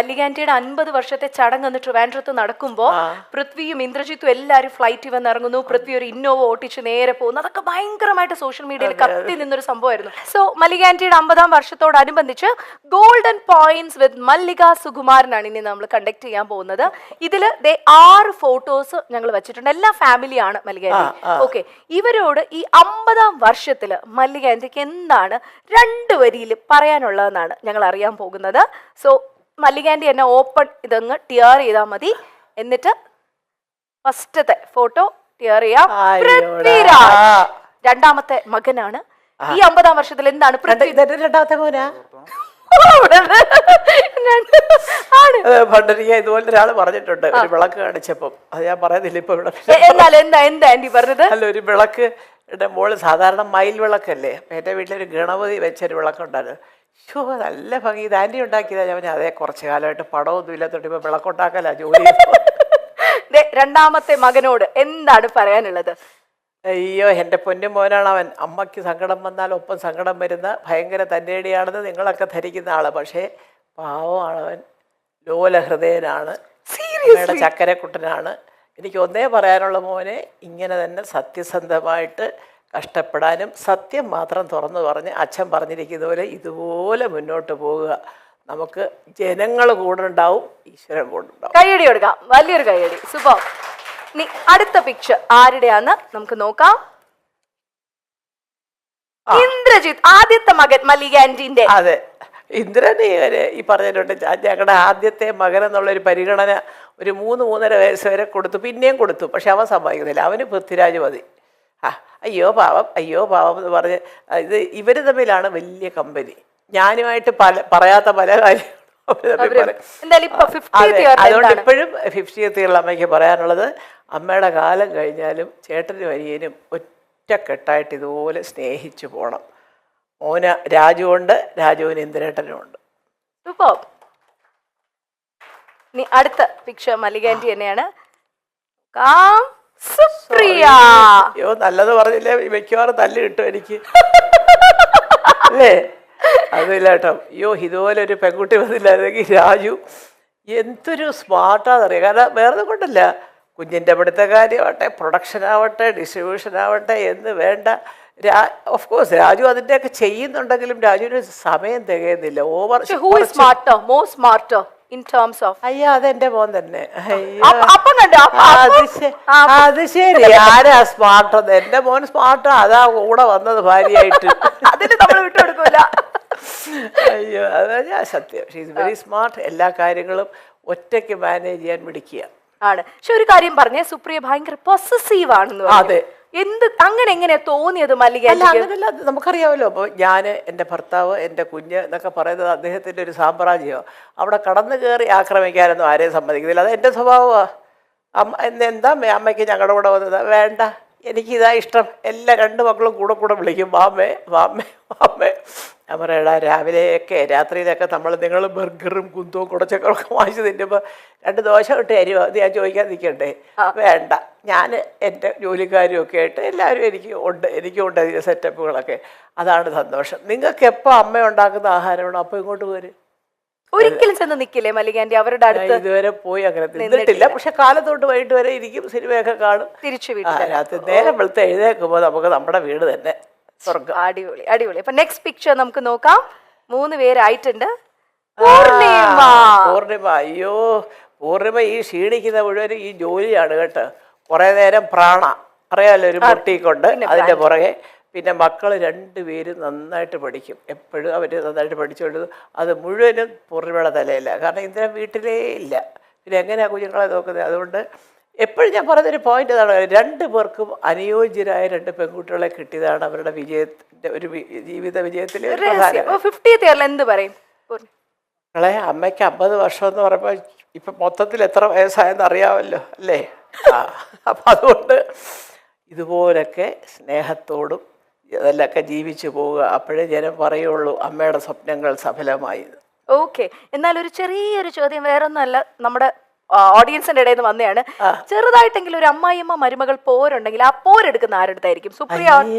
മല്ലികാന്റിയുടെ 50 വർഷത്തെ ചടങ്ങ് എന്ന് ട്രിവാൻഡ്രത്ത് നടക്കുമ്പോൾ പൃഥ്വിയും ഇന്ദ്രജിത്തും എല്ലാവരും ഫ്ലൈറ്റിൽ വന്ന് ഇറങ്ങുന്നു. പൃഥ്വി ഒരു ഇന്നോവ ഓട്ടിച്ച് നേരെ പോകുന്നു. അതൊക്കെ ഭയങ്കരമായിട്ട് സോഷ്യൽ മീഡിയയിൽ കത്തി നിന്നൊരു സംഭവമായിരുന്നു. സോ മല്ലികാന്റിയുടെ 50-ാം വർഷത്തോടനുബന്ധിച്ച് ഗോൾഡൻ പോയിന്റ്സ് വിത്ത് മല്ലിക സുകുമാരനാണ് ഇനി നമ്മൾ കണ്ടക്ട് ചെയ്യാൻ പോകുന്നത്. ഇതിൽ 6 ഫോട്ടോസ് ഞങ്ങൾ വെച്ചിട്ടുണ്ട്. എല്ലാ ഫാമിലിയാണ് മല്ലികാന്റി. ഓക്കെ, ഇവരോട് ഈ 50-ാം വർഷത്തിൽ മല്ലികാന്റിക്ക് എന്താണ് 2 വരിയിൽ പറയാനുള്ളതെന്നാണ് ഞങ്ങൾ അറിയാൻ പോകുന്നത്. സോ മല്ലികാന്റി എന്നെ ഓപ്പൺ ഇതങ്ങ് ടിയർ ചെയ്താൽ മതി. എന്നിട്ട് ഫസ്റ്റത്തെ ഫോട്ടോ ടിയർ ചെയ്യാം. പൃഥ്വിരാജ് 2ാമത്തെ മകനാണ്. ഈ 50-ാം വർഷത്തിൽ എന്താണ് 2ാമത്തെ മോനാ? പണ്ടൊരിക്കൽ ഇതുപോലെ ഒരാള് പറഞ്ഞിട്ടുണ്ട്, ഒരു വിളക്ക് കാണിച്ചപ്പം. അത് ഞാൻ പറയുന്നില്ല ഇപ്പൊ ഇവിടെ. എന്താ ആന്റി പറഞ്ഞത്? അല്ല, ഒരു വിളക്ക് മോള് സാധാരണ മയിൽ വിളക്കല്ലേ, എന്റെ വീട്ടിലൊരു ഗണപതി വെച്ചൊരു വിളക്കുണ്ടായിരുന്നു. ഷോ, നല്ല ഭംഗി. ഇത് ആന്റി ഉണ്ടാക്കിയതാ. ഞാൻ അതേ കുറച്ചു കാലമായിട്ട് പടമൊന്നും ഇല്ലാത്തോണ്ട് ഇപ്പൊ വിളക്കുണ്ടാക്കല ജോലി. 2ാമത്തെ മകനോട് എന്താണ് പറയാനുള്ളത്? അയ്യോ, എൻ്റെ പൊന്നു മോനാണ് അവൻ. അമ്മയ്ക്ക് സങ്കടം വന്നാൽ ഒപ്പം സങ്കടം വരുന്ന ഭയങ്കര തന്നേടിയാണെന്ന് നിങ്ങളൊക്കെ ധരിക്കുന്ന ആള്. പക്ഷേ പാവമാണ് അവൻ, ലോലഹൃദയനാണ്, അമ്മയുടെ ചക്കരക്കുട്ടനാണ്. എനിക്ക് ഒന്നേ പറയാനുള്ള, മോനെ ഇങ്ങനെ തന്നെ സത്യസന്ധമായിട്ട് കഷ്ടപ്പെടാനും സത്യം മാത്രം തുറന്നു പറഞ്ഞ് അച്ഛൻ പറഞ്ഞിരിക്കുന്ന പോലെ ഇതുപോലെ മുന്നോട്ട് പോവുക. നമുക്ക് ജനങ്ങൾ കൂടെ ഉണ്ടാവും, ഈശ്വരൻ കൂടെ ഉണ്ടാവും. കൈയടി കൊടുക്കാം, വലിയൊരു കൈയടി. സൂപ്പർ. ഇനി അടുത്ത പിക്ചർ ആരുടെയാന്ന് നമുക്ക് നോക്കാം. ഇന്ദ്രജിത്ത്, ആദ്യത്തെ മകൻ മല്ലികാന്റിന്റെ. അതെ, ഇന്ദ്രനെ ഈ പറഞ്ഞിട്ടുണ്ട്. ഞങ്ങളുടെ ആദ്യത്തെ മകൻ എന്നുള്ളൊരു പരിഗണന ഒരു 3-3.5 വയസ്സ് വരെ കൊടുത്തു, പിന്നെയും കൊടുത്തു. പക്ഷെ അവൻ സമ്മതിക്കുന്നില്ല. അവന് പൃഥ്വിരാജ് മതി. അയ്യോ പാവം, അയ്യോ പാവം എന്ന് പറഞ്ഞ് ഇത് ഇവർ തമ്മിലാണ് വലിയ കമ്പനി. ഞാനുമായിട്ട് പറയാത്ത പല കാര്യങ്ങളും. അതുകൊണ്ട് ഇപ്പോഴും 50th ഇയറിൽ അമ്മയ്ക്ക് പറയാനുള്ളത്, അമ്മയുടെ കാലം കഴിഞ്ഞാലും ചേട്ടനും അനിയനും ഒറ്റക്കെട്ടായിട്ട് ഇതുപോലെ സ്നേഹിച്ചു പോകണം. മോന് രാജുവുണ്ട്, രാജുവിന് ഇന്ദ്രേട്ടനും ഉണ്ട്. ഇനി അടുത്ത പിക്ചർ മല്ലികാന്റി തന്നെയാണ്. സുപ്രിയ. അയ്യോ, നല്ലത് പറഞ്ഞില്ലേ, മിക്കവാറും തല്ല് കിട്ടും എനിക്ക് അല്ലേ? അതില്ല കേട്ടോ. അയ്യോ, ഇതുപോലെ ഒരു പെൺകുട്ടി വന്നില്ലായിരുന്നെങ്കിൽ. രാജു എന്തൊരു സ്മാർട്ടാണെന്നറിയാം. കാരണം വേറെ കൊണ്ടല്ല, കുഞ്ഞിൻ്റെ പഠിത്ത കാര്യമാവട്ടെ, പ്രൊഡക്ഷൻ ആവട്ടെ, ഡിസ്ട്രിബ്യൂഷൻ ആവട്ടെ എന്ന് വേണ്ട. ഓഫ് കോഴ്സ് രാജു അതിൻ്റെയൊക്കെ ചെയ്യുന്നുണ്ടെങ്കിലും രാജുവിന് സമയം തികയുന്നില്ല. അയ്യോ, അതെന്റെ മോൻ തന്നെ. അത് ശരി, ആരാ സ്മാർട്ട്? എന്റെ മോൻ സ്മാർട്ടാ, അതാ കൂടെ വന്നത് ഭാര്യയായിട്ട്. അയ്യോ, അതാ ഞാൻ സത്യം. She is very smart. എല്ലാ കാര്യങ്ങളും ഒറ്റയ്ക്ക് മാനേജ് ചെയ്യാൻ പിടിക്കുക ആണ്. പക്ഷെ ഒരു കാര്യം പറഞ്ഞേ, സുപ്രിയ ഭയങ്കര പൊസസീവ് ആണെന്ന്. അതെ, അങ്ങനെ എങ്ങനെയാ തോന്നിയത് മല്ലികാന്റി? അങ്ങനെയല്ല, നമുക്കറിയാമല്ലോ. അപ്പോൾ ഞാൻ, എൻ്റെ ഭർത്താവ്, എൻ്റെ കുഞ്ഞ് എന്നൊക്കെ പറയുന്നത് അദ്ദേഹത്തിൻ്റെ ഒരു സാമ്രാജ്യമോ. അവിടെ കടന്നു കയറി ആക്രമിക്കാനൊന്നും ആരെയും സമ്മതിക്കുന്നില്ല. അത് എൻ്റെ സ്വഭാവമാണ്. എന്താ അമ്മയ്ക്ക് ഞങ്ങളുടെ കൂടെ വന്നത്? വേണ്ട, എനിക്കിതാ ഇഷ്ടം. എല്ലാ 2 മക്കളും കൂടെ വിളിക്കും, വാമ്മേ വാമ്മേ വാമ്മേ. ഞാൻ പറയടാ, രാവിലെയൊക്കെ രാത്രിയിലൊക്കെ നിങ്ങൾ ബർഗറും കുന്തവും കുടച്ചക്കറൊക്കെ വാങ്ങിച്ച് തിന്നുമ്പോൾ 2 ദോശ ഇട്ട് തരുമോ? അത് ഞാൻ ചോദിക്കാൻ നിൽക്കണ്ടേ? വേണ്ട, ഞാൻ എൻ്റെ ജോലിക്കാരും ഒക്കെ ആയിട്ട് എല്ലാവരും എനിക്കുണ്ട് അതിൻ്റെ സെറ്റപ്പുകളൊക്കെ. അതാണ് സന്തോഷം. നിങ്ങൾക്ക് എപ്പോൾ അമ്മ ഉണ്ടാക്കുന്ന ആഹാരമാണ്, അപ്പോൾ ഇങ്ങോട്ട് പോര്. ഒരിക്കലും ചെന്ന് നിൽക്കില്ലേ മല്ലികാന്റി അവരുടെ അടുത്ത്? ഇതുവരെ പോയി അങ്ങനെ നിന്നിട്ടില്ല. പക്ഷെ കാലത്തോട്ട് വൈകിട്ട് വരെ ഇരിക്കും, സിനിമയൊക്കെ കാണും, തിരിച്ചു വീട്ടിൽ. നേരം വെളുത്ത് എഴുന്നേൽക്കുമ്പോൾ നമുക്ക് നമ്മുടെ വീട് തന്നെ സ്വർഗ്ഗം. അടിപൊളി അടിപൊളി. അപ്പൊ നെക്സ്റ്റ് പിക്ചർ നമുക്ക് നോക്കാം. 3 പേരായിട്ടുണ്ട്. പൂർണിമ. അയ്യോ, പൂർണിമ ഈ ക്ഷീണിക്കുന്ന മുഴുവൻ ഈ ജോലിയാണ് കേട്ടോ. കുറെ നേരം അറിയാമല്ലോ, ഒരു പൊട്ടിക്കൊണ്ട് അതിന്റെ പുറകെ. പിന്നെ മക്കൾ 2 പേരും നന്നായിട്ട് പഠിക്കും. എപ്പോഴും അവർ നന്നായിട്ട് പഠിച്ചുകൊണ്ട് അത് മുഴുവനും പൂർണിമയുടെ തലയില്ല. കാരണം ഇന്ദ്രൻ വീട്ടിലേ ഇല്ല. പിന്നെ എങ്ങനെയാണ് കുഞ്ഞുങ്ങളെ നോക്കുന്നത്? അതുകൊണ്ട് എപ്പോഴും ഞാൻ പറയുന്നൊരു പോയിന്റ് ഇതാണ്, 2 പേർക്കും അനുയോജ്യരായ 2 പെൺകുട്ടികളെ കിട്ടിയതാണ് അവരുടെ വിജയത്തിന്റെ ഒരു ജീവിത വിജയത്തിലെ എന്ത് പറയും? അമ്മയ്ക്ക് 50 വർഷം എന്ന് പറയുമ്പോൾ ഇപ്പൊ മൊത്തത്തിൽ എത്ര വയസ്സായെന്ന് അറിയാമല്ലോ അല്ലേ? അപ്പം അതുകൊണ്ട് ഇതുപോലൊക്കെ സ്നേഹത്തോടും ഇതെല്ലൊക്കെ ജീവിച്ചു പോവുക. അപ്പോഴേ ജനം പറയുള്ളൂ അമ്മയുടെ സ്വപ്നങ്ങൾ സഫലമായി. ഓക്കെ, എന്നാൽ ഒരു ചെറിയൊരു ചോദ്യം, വേറൊന്നുമല്ല, നമ്മുടെ ഓഡിയൻസിന്റെ ഇടയിൽ നിന്ന് വന്നതാണ്. ചെറുതായിട്ടെങ്കിലും ഒരു അമ്മായിയമ്മ മരുമകൾ പോരുണ്ടെങ്കിൽ ആ പോരെടുക്കുന്ന ആരെടുത്തായിരിക്കും? സുപ്രിയ.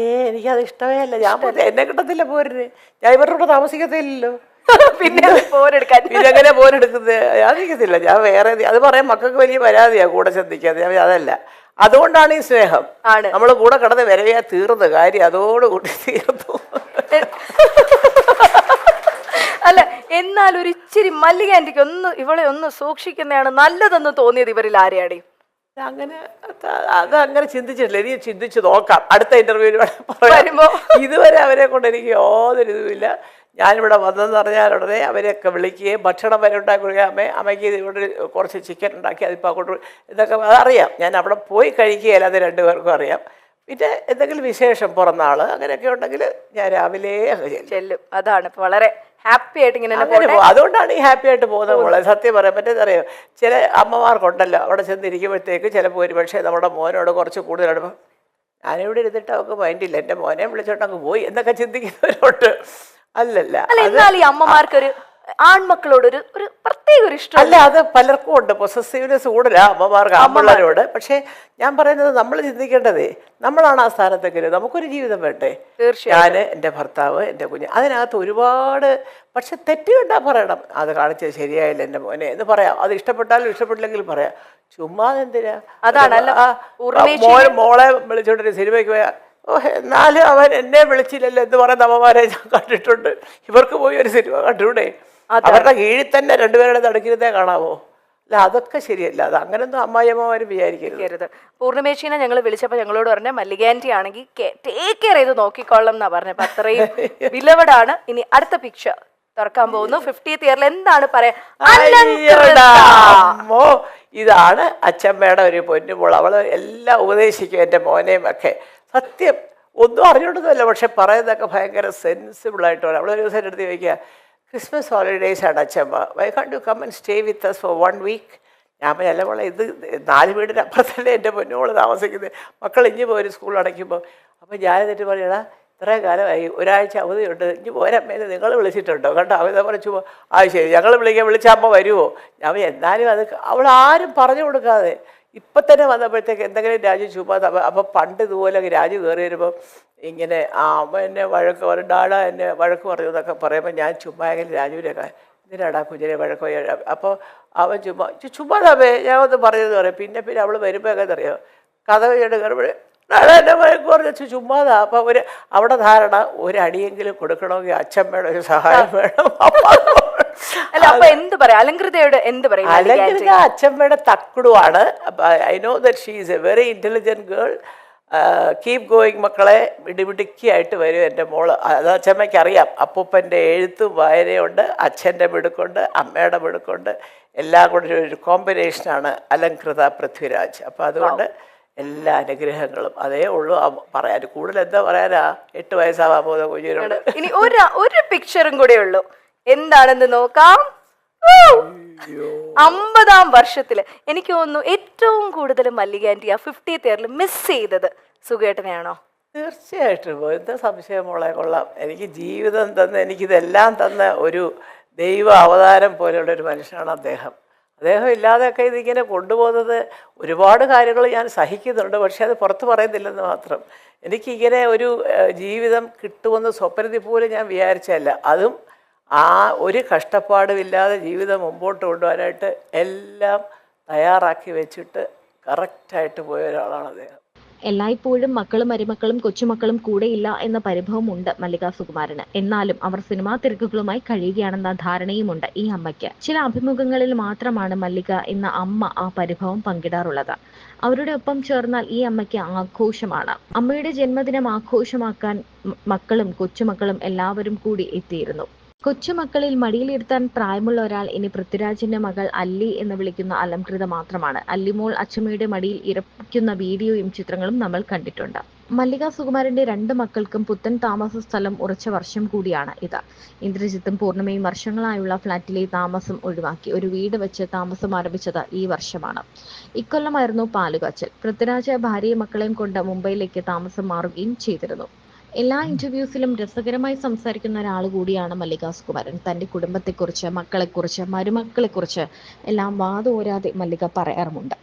എനിക്കത് ഇഷ്ടമേ അല്ല. ഞാൻ എന്നെ കിട്ടത്തില്ല പോരിന്. ഞാൻ ഇവരുടെ കൂടെ താമസിക്കത്തില്ലല്ലോ. പിന്നെ പോരെടുക്കാൻ പിന്നെ എങ്ങനെ പോരെടുക്കുന്നത് ഞാൻ നിൽക്കത്തില്ല. ഞാൻ വേറെ അത് പറയാൻ മക്കൾക്ക് വലിയ പരാതിയാണ് കൂടെ ശ്രദ്ധിക്കാതെ. ഞാൻ അതല്ല, അതുകൊണ്ടാണ് ഈ സ്നേഹം. ആണ്. നമ്മൾ കൂടെ കടന്ന് വരവയാ തീർന്ന കാര്യം അതോടുകൂടി തീർന്നു. അല്ല, എന്നാൽ ഒരു ഇച്ചിരി മല്ലിക ആന്റിക്ക് ഇവളെ ഒന്ന് സൂക്ഷിക്കുന്നതാണ് നല്ലതെന്ന് തോന്നിയത് ഇവരിൽ ആരെയാടി? അങ്ങനെ അതങ്ങനെ ചിന്തിച്ചിട്ടില്ല. ഇനി ചിന്തിച്ച് നോക്കാം അടുത്ത ഇന്റർവ്യൂവിൽ വരുമ്പോ. ഇതുവരെ അവരെ കൊണ്ട് എനിക്ക് യാതൊരു ഇതുമില്ല. ഞാനിവിടെ വന്നതെന്ന് പറഞ്ഞാൽ ഉടനെ അവരെയൊക്കെ വിളിക്കുകയും ഭക്ഷണം വരെ ഉണ്ടാക്കി കൊടുക്കുക. അമ്മയ്ക്ക് ഇവിടെ കുറച്ച് ചിക്കൻ ഉണ്ടാക്കി അതിപ്പോൾ അങ്ങോട്ട് ഇതൊക്കെ അതറിയാം. ഞാൻ അവിടെ പോയി കഴിക്കുകയില്ല, അത് രണ്ടുപേർക്കും അറിയാം. പിന്നെ എന്തെങ്കിലും വിശേഷം പിറന്നാൾ അങ്ങനെയൊക്കെ ഉണ്ടെങ്കിൽ ഞാൻ രാവിലെ ചെല്ലും. അതാണ് വളരെ ഹാപ്പി ആയിട്ട് ഇങ്ങനെ അതുകൊണ്ടാണ് ഈ ഹാപ്പി ആയിട്ട് പോകുന്നത് മോളെ. സത്യം പറയാൻ പറ്റുന്നറിയോ, ചില അമ്മമാർക്കുണ്ടല്ലോ അവിടെ ചെന്നിരിക്കുമ്പോഴത്തേക്ക് ചിലപ്പോൾ ഒരു പക്ഷേ നമ്മുടെ മോനോട് കുറച്ച് കൂടുതലാണ് ഞാനിവിടെ ഇരുന്നിട്ട് അവൾക്ക് മൈൻഡില്ല, എൻ്റെ മോനെ വിളിച്ചോണ്ട് അങ്ങ് പോയി എന്നൊക്കെ ചിന്തിക്കുന്നവരോട്ട്. അല്ലല്ല, എന്നാൽ ഈ അമ്മമാർക്കൊരു ആൺമക്കളോട് ഒരു പ്രത്യേക ഒരു ഇഷ്ടം അല്ല, അത് പലർക്കും ഉണ്ട്. പൊസസീവ്നെസ് കൂടുതലാ അമ്മമാർക്ക് ആൺപിള്ളേരോട്. പക്ഷെ ഞാൻ പറയുന്നത് നമ്മൾ ചിന്തിക്കേണ്ടതേ നമ്മളാണ് ആ സ്ഥാനത്തെങ്കിലും നമുക്കൊരു ജീവിതം വേണ്ടേ. ഞാൻ, എൻ്റെ ഭർത്താവ്, എൻ്റെ കുഞ്ഞ്, അതിനകത്ത് ഒരുപാട്. പക്ഷെ തെറ്റ് കണ്ടാൽ പറയണം, അത് കാണിച്ചത് ശരിയായില്ല എൻ്റെ മോനെ എന്ന് പറയാം. അത് ഇഷ്ടപ്പെട്ടാലും ഇഷ്ടപ്പെട്ടില്ലെങ്കിലും പറയാം. ചുമ്മാ എന്തിനാ? അതാണ് മോളെ വിളിച്ചോണ്ടൊരു സിനിമയ്ക്ക് പോയാൽ എന്നാലും അവൻ എന്നെ വിളിച്ചില്ലല്ലോ എന്ന് പറയുന്ന അമ്മമാരെ ഞാൻ കണ്ടിട്ടുണ്ട്. ഇവർക്ക് പോയി ഒരു സിനിമ കണ്ടൂടെ? അവരുടെ കീഴിൽ തന്നെ രണ്ടുപേരുടെ നടക്കിരുന്നേ കാണാവോ? അല്ല, അതൊക്കെ ശരിയല്ല. അത് അങ്ങനൊന്നും അമ്മായിയമ്മമാരും വിചാരിക്കരുത്. പൂർണ്ണിമേശീനെ ഞങ്ങൾ വിളിച്ചപ്പോൾ ഞങ്ങളോട് പറഞ്ഞ മല്ലിക ആന്റി ആണെങ്കിൽ ടേക്ക് കെയർ ചെയ്ത് നോക്കിക്കൊള്ളാം എന്നാ പറഞ്ഞത്. അപ്പൊ അത്രയും വിലവടാണ്. ഇനി അടുത്ത പിക്ചർ തുറക്കാൻ പോകുന്നു. 50th ഇയറിൽ എന്താണ് പറയാ? ഇതാണ് അച്ഛമ്മയുടെ ഒരു പൊന്നുമോൾ. അവള് എല്ലാം ഉപദേശിക്കും എൻ്റെ മോനെയും ഒക്കെ. സത്യം ഒന്നും അറിഞ്ഞോണ്ടൊന്നുമല്ല, പക്ഷെ പറയുന്നതൊക്കെ ഭയങ്കര സെൻസിബിളായിട്ട് പറയും. അവളൊരു ദിവസം എടുത്ത് ചോദിക്കുക, ക്രിസ്മസ് ഹോളിഡേയ്സ് ആണ് അച്ഛമ്മ, why can't you come and stay with us for 1 week? ഞാൻ അല്ല മോളെ, ഇത് 4 വീടിന് അപ്പുറത്തല്ലേ എൻ്റെ പൊന്നുമോള് താമസിക്കുന്നത്. മക്കൾ ഇഞ്ഞ് പോയി സ്കൂൾ അടയ്ക്കുമ്പോൾ. അപ്പം ഞാൻ എന്നിട്ട് പറയടാ, ഇത്രയും കാലമായി, ഒരാഴ്ച അവധിയുണ്ട്, ഇഞ്ഞ് പോരമ്മേന്ന് നിങ്ങൾ വിളിച്ചിട്ടുണ്ടോ? കണ്ടോ അവരെ പറഞ്ഞു. ശരി, ഞങ്ങൾ വിളിച്ച അമ്മ വരുമോ? ഞാൻ എന്നാലും അത് അവൾ ആരും പറഞ്ഞു കൊടുക്കാതെ ഇപ്പം തന്നെ വന്നപ്പോഴത്തേക്ക് എന്തെങ്കിലും രാജു ചുമ്മാ. അപ്പം പണ്ട് ഇതുപോലെ രാജു കയറി വരുമ്പോൾ ഇങ്ങനെ അമ്മ എന്നെ വഴക്ക് പറയും, ഡാഡാ എന്നെ വഴക്ക് പറഞ്ഞു എന്നൊക്കെ പറയുമ്പോൾ ഞാൻ ചുമ്മാ എങ്കിലും രാജുവിനൊക്കെ എന്തിനാടാ കുഞ്ഞിനെ വഴക്ക്. അപ്പോൾ അവൻ ചുമ്മാതാവേ ഞാൻ ഒന്ന് പറഞ്ഞതെന്ന് പറയും. പിന്നെ അവൾ വരുമ്പോൾ എങ്ങനെ അറിയാം, കഥ കഴിഞ്ഞിട്ട് കയറുമ്പോൾ ഡാഡാ എന്നെ വഴക്ക് പറഞ്ഞു ചുമ്മാതാ. അപ്പം അവിടെ ധാരണ ഒരടിയെങ്കിലും കൊടുക്കണമെങ്കിൽ അച്ഛമ്മയുടെ ഒരു സഹായം വേണം. അലങ്കൃതയോട് എന്ത് പറയും? അലങ്കൃത അച്ഛമ്മയുടെ തക്കുടുവാണ്. I know that she is a very intelligent girl. Keep going മക്കളെ, മിടുമിടുക്കിയായിട്ട് വരും എൻ്റെ മോള്. അത് അച്ഛമ്മയ്ക്ക് അറിയാം. അപ്പൂപ്പൻ്റെ എഴുത്തും വായനയുണ്ട്, അച്ഛൻ്റെ മിടുക്കുണ്ട്, അമ്മയുടെ മിടുക്കുണ്ട്, എല്ലാം കൂടെ ഒരു കോമ്പിനേഷനാണ് അലങ്കൃത പൃഥ്വിരാജ്. അപ്പം അതുകൊണ്ട് എല്ലാ അനുഗ്രഹങ്ങളും അതേ ഉള്ളൂ പറയാൻ. കൂടുതൽ എന്താ പറയാനാ? 8 വയസ്സാവാൻ പോകുന്ന കുഞ്ഞിനോട്. ഇനി ഒരു പിക്ചറും കൂടെ ഉള്ളൂ, എന്താണെന്ന് നോക്കാം. 50ാം വർഷത്തില് എനിക്ക് തോന്നുന്നു ഏറ്റവും കൂടുതൽ മല്ലിക ആന്റി ആ 50th ഇയറിൽ മിസ് ചെയ്തത് സുഖേട്ടനെയാണോ? തീർച്ചയായിട്ടും. എന്താ സംശയം മോളെ, കൊള്ളാം. എനിക്ക് ജീവിതം തന്ന, എനിക്കിതെല്ലാം തന്ന ഒരു ദൈവ അവതാരം പോലെയുള്ള ഒരു മനുഷ്യനാണ് അദ്ദേഹം. അദ്ദേഹം ഇല്ലാതെയൊക്കെ ഇതിങ്ങനെ കൊണ്ടുപോകുന്നത് ഒരുപാട് കാര്യങ്ങൾ ഞാൻ സഹിക്കുന്നുണ്ട്, പക്ഷേ അത് പുറത്ത് പറയുന്നില്ലെന്ന് മാത്രം. എനിക്കിങ്ങനെ ഒരു ജീവിതം കിട്ടുമെന്ന് സ്വപ്നത്തിൽ പോലും ഞാൻ വിചാരിച്ചല്ല. അതും ആ ഒരു കഷ്ടപ്പാടുമില്ലാതെ ജീവിതം മുമ്പോട്ട് കൊണ്ടുപോകാനായിട്ട് എല്ലാം തയ്യാറാക്കി വെച്ചിട്ട് കറക്റ്റായിട്ട് പോയ ഒരാളാണ് അദ്ദേഹം. എല്ലായ്പ്പോഴും മക്കളും മരുമക്കളും കൊച്ചുമക്കളും കൂടെയില്ല എന്ന പരിഭവമുണ്ട് മല്ലിക സുകുമാരന്. എന്നാലും അവർ സിനിമാ തിരക്കുകളുമായി കഴിയുകയാണെന്ന ധാരണയുമുണ്ട് ഈ അമ്മയ്ക്ക്. ചില അഭിമുഖങ്ങളിൽ മാത്രമാണ് മല്ലിക എന്ന അമ്മ ആ പരിഭവം പങ്കിടാറുള്ളത്. അവരുടെ ഒപ്പം ചേർന്നാൽ ഈ അമ്മയ്ക്ക് ആഘോഷമാണ്. അമ്മയുടെ ജന്മദിനം ആഘോഷമാക്കാൻ മക്കളും കൊച്ചുമക്കളും എല്ലാവരും കൂടി എത്തിയിരുന്നു. കൊച്ചുമക്കളിൽ മടിയിലിരുത്താൻ പ്രായമുള്ള ഒരാൾ ഇനി പൃഥ്വിരാജിന്റെ മകൾ അല്ലി എന്ന് വിളിക്കുന്ന അലംകൃത മാത്രമാണ്. അല്ലിമോൾ അച്ഛമ്മയുടെ മടിയിൽ ഇറക്കുന്ന വീഡിയോയും ചിത്രങ്ങളും നമ്മൾ കണ്ടിട്ടുണ്ട്. മല്ലിക സുകുമാരന്റെ 2 മക്കൾക്കും പുത്തൻ താമസ സ്ഥലം ഉറച്ച വർഷം കൂടിയാണ് ഇത്. ഇന്ദ്രജിത്തും പൂർണ്ണിമയും വർഷങ്ങളായുള്ള ഫ്ളാറ്റിലെ താമസം ഒഴിവാക്കി ഒരു വീട് വെച്ച് താമസം ആരംഭിച്ചത് ഈ വർഷമാണ്. ഇക്കൊല്ലമായിരുന്നു പാലുകാച്ചൽ. പൃഥ്വിരാജ് ഭാര്യയും മക്കളെയും കൊണ്ട് മുംബൈയിലേക്ക് താമസം മാറുകയും ചെയ്തിരുന്നു. എല്ലാ ഇന്റർവ്യൂസിലും രസകരമായി സംസാരിക്കുന്ന ഒരാൾ കൂടിയാണ് മല്ലിക സുകുമാരൻ. തന്റെ കുടുംബത്തെക്കുറിച്ച്, മക്കളെക്കുറിച്ച്, മരുമക്കളെക്കുറിച്ച് എല്ലാം വാതോരാതെ മല്ലിക പറയാറുമുണ്ട്.